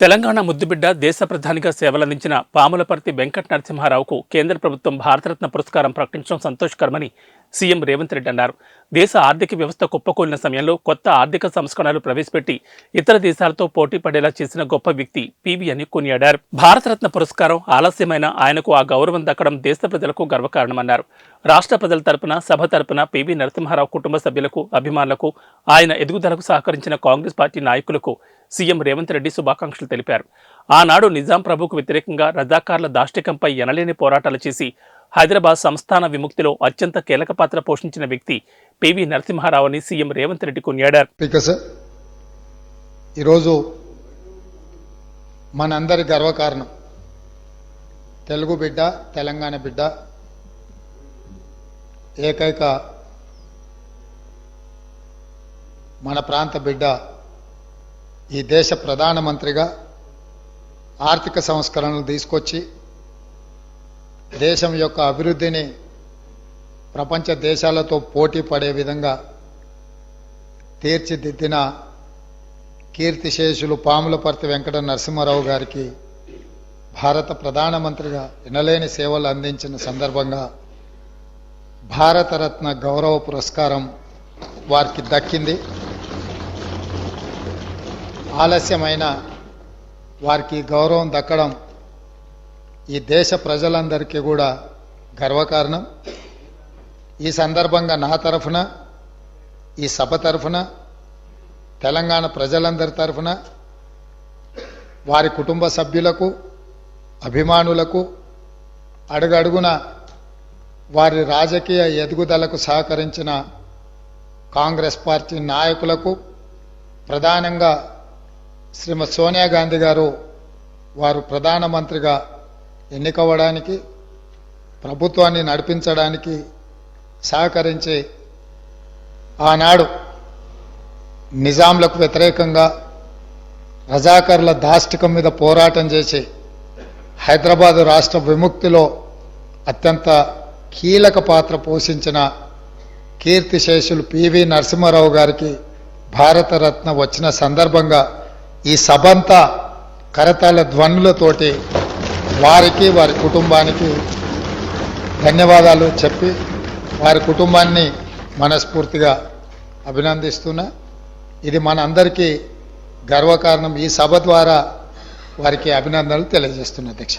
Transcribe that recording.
తెలంగాణ ముద్దుబిడ్డ దేశ ప్రధానిగా సేవలందించిన పాములపర్తి వెంకట నరసింహారావుకు కేంద్ర ప్రభుత్వం భారతరత్న పురస్కారం ప్రకటించడం సంతోషకరమని సీఎం రేవంత్ రెడ్డి అన్నారు. దేశ ఆర్థిక వ్యవస్థ కుప్పకూలిన సమయంలో కొత్త ఆర్థిక సంస్కరణలు ప్రవేశపెట్టి ఇతర దేశాలతో పోటీ పడేలా చేసిన గొప్ప వ్యక్తి పివి అని కొనియాడారు. భారతరత్న పురస్కారం ఆలస్యమైన ఆయనకు ఆ గౌరవం దక్కడం దేశ ప్రజలకు గర్వకారణమన్నారు. రాష్ట్ర ప్రజల తరపున సభ తరపున పివి నరసింహారావు కుటుంబ సభ్యులకు, అభిమానులకు, ఆయన ఎదుగుదలకు సహకరించిన కాంగ్రెస్ పార్టీ నాయకులకు సీఎం రేవంత్ రెడ్డి శుభాకాంక్షలు తెలిపారు. ఆనాడు నిజాం ప్రభుకు వ్యతిరేకంగా రజాకార్ల దాష్టికంపై ఎనలేని పోరాటాలు చేసి హైదరాబాద్ సంస్థాన విముక్తిలో అత్యంత కీలక పాత్ర పోషించిన వ్యక్తి పివి నరసింహారావు అని సీఎం రేవంత్ రెడ్డి కొనియాడారు. ఈరోజు మనందరి గర్వకారణం తెలుగు బిడ్డ, తెలంగాణ బిడ్డ, ఏకైక మన ప్రాంత బిడ్డ ఈ దేశ ప్రధానమంత్రిగా ఆర్థిక సంస్కరణలు తీసుకొచ్చి దేశం యొక్క అభివృద్ధిని ప్రపంచ దేశాలతో పోటీ పడే విధంగా తీర్చిదిద్దిన కీర్తిశేషులు పాములపర్తి వెంకట నరసింహారావు గారికి భారత ప్రధానమంత్రిగా ఎనలేని సేవలు అందించిన సందర్భంగా భారతరత్న గౌరవ పురస్కారం వారికి దక్కింది. ఆలస్యమైన వారికి గౌరవం దక్కడం ఈ దేశ ప్రజలందరికీ కూడా గర్వకారణం. ఈ సందర్భంగా నా తరఫున, ఈ సభ తరఫున, తెలంగాణ ప్రజలందరి తరఫున వారి కుటుంబ సభ్యులకు, అభిమానులకు, అడుగడుగున వారి రాజకీయ ఎదుగుదలకు సహకరించిన కాంగ్రెస్ పార్టీ నాయకులకు, ప్రధానంగా శ్రీమతి సోనియా గాంధీ గారు వారు ప్రధానమంత్రిగా ఎన్నికవ్వడానికి, ప్రభుత్వాన్ని నడిపించడానికి సహకరించి ఆనాడు నిజాంలకు వ్యతిరేకంగా రజాకర్ల దాష్టికం మీద పోరాటం చేసి హైదరాబాదు రాష్ట్ర విముక్తిలో అత్యంత కీలక పాత్ర పోషించిన కీర్తిశేషులు పివి నరసింహారావు గారికి భారతరత్న వచ్చిన సందర్భంగా ఈ సభంతా కరతాళ ధ్వనులతోటి వారికి, వారి కుటుంబానికి ధన్యవాదాలు చెప్పి వారి కుటుంబాన్ని మనస్ఫూర్తిగా అభినందిస్తున్నా. ఇది మనందరికీ గర్వకారణం. ఈ సభ ద్వారా వారికి అభినందనలు తెలియజేస్తున్నా. అధ్యక్ష.